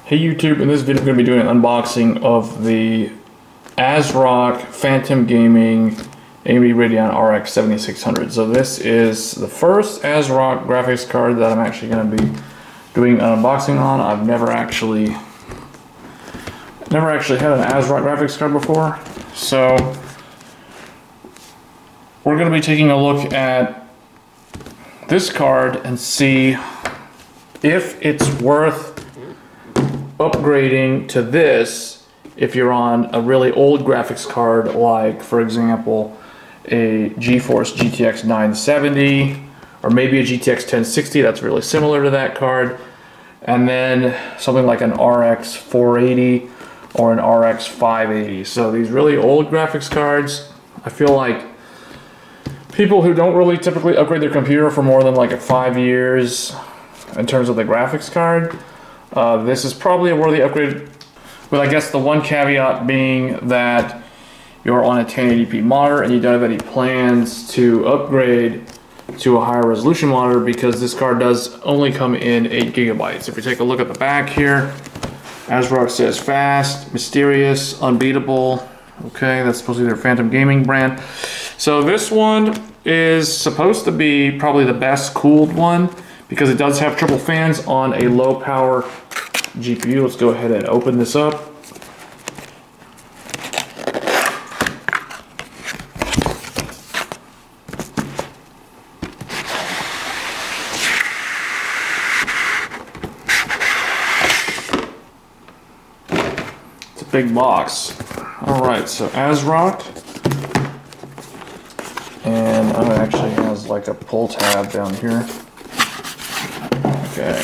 Hey YouTube, in this video I'm going to be doing an unboxing of the ASRock Phantom Gaming AMD Radeon RX 7600. So this is the first ASRock graphics card that I'm actually going to be doing an unboxing on. I've never actually had an ASRock graphics card before. So we're going to be taking a look at this card and see if it's worth upgrading to this if you're on a really old graphics card, like for example a GeForce GTX 970 or maybe a GTX 1060 that's really similar to that card, and then something like an RX 480 or an RX 580. So these really old graphics cards, I feel like people who don't really typically upgrade their computer for more than like 5 years in terms of the graphics card, this is probably a worthy upgrade, with I guess the one caveat being that you're on a 1080p monitor and you don't have any plans to upgrade to a higher resolution monitor, because this card does only come in 8 gigabytes. If you take a look at the back here, ASRock says fast, mysterious, unbeatable. Okay, that's supposed to be their Phantom Gaming brand. So this one is supposed to be probably the best cooled one, because it does have triple fans on a low power GPU. Let's go ahead and open this up. It's a big box. Alright, so ASRock. And it actually has like a pull tab down here. Okay.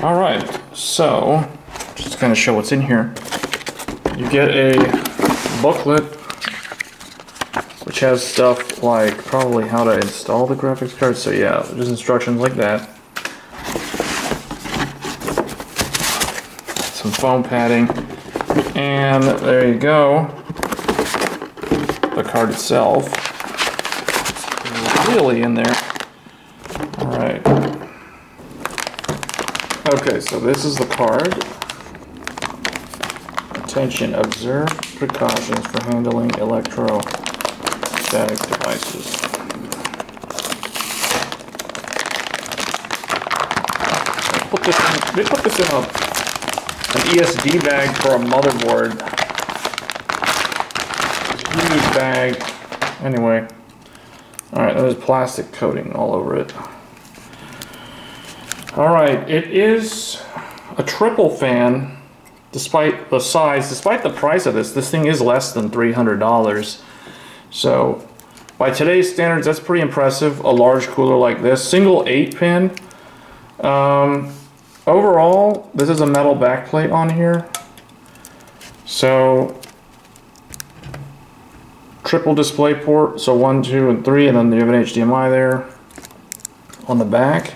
All right, so just to kind of show what's in here, you get a booklet which has stuff like probably how to install the graphics card. So yeah, there's instructions like that. Some foam padding, and there you go. The card itself is really in there. Alright. Okay, so this is the card. Attention, observe precautions for handling electrostatic devices. They put this in an ESD bag for a motherboard. Huge bag. Anyway. Alright, there's plastic coating all over it. Alright, it is a triple fan, despite the size, despite the price of this. This thing is less than $300. So, by today's standards, that's pretty impressive. A large cooler like this. Single 8-pin. Overall, this is a metal backplate on here. So, triple display port, so 1, 2, and 3, and then you have an HDMI there on the back.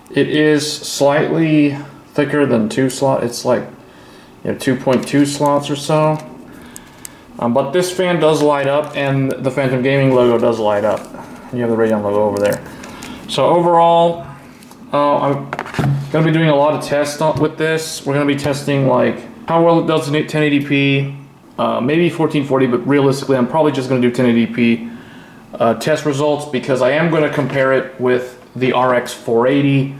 It is slightly thicker than 2 slot. It's like 2.2 slots or so. But this fan does light up, and the Phantom Gaming logo does light up. You have the Radeon logo over there. So overall, I'm going to be doing a lot of tests with this. We're going to be testing like how well it does in 1080p. Maybe 1440, but realistically I'm probably just going to do 1080p test results, because I am going to compare it with the RX 480,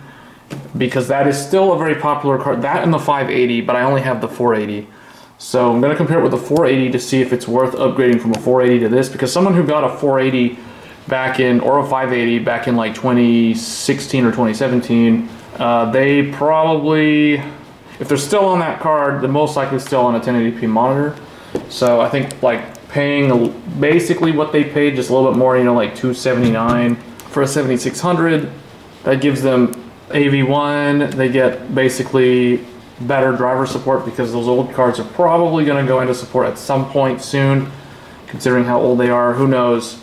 because that is still a very popular card. That and the 580, but I only have the 480. So I'm going to compare it with the 480 to see if it's worth upgrading from a 480 to this, because someone who got a 480 back in, or a 580 back in like 2016 or 2017, they probably, if they're still on that card, they're most likely still on a 1080p monitor. So I think like paying basically what they paid, just a little bit more, like $279 for a 7600, that gives them AV1. They get basically better driver support, because those old cards are probably going to go into support at some point soon, considering how old they are. Who knows?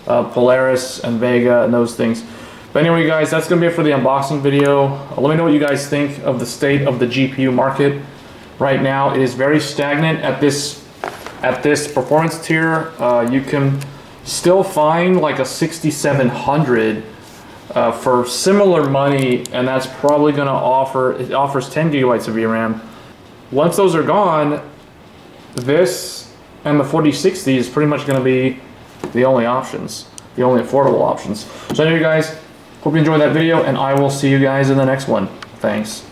Polaris and Vega and those things. But anyway, guys, that's going to be it for the unboxing video. Let me know what you guys think of the state of the GPU market right now. It is very stagnant at this performance tier. You can still find like a 6700 for similar money, and that's probably going to offer, it offers 10 gigabytes of VRAM. Once those are gone, this and the 4060 is pretty much going to be the only options, the only affordable options. So anyway guys, hope you enjoyed that video, and I will see you guys in the next one. Thanks.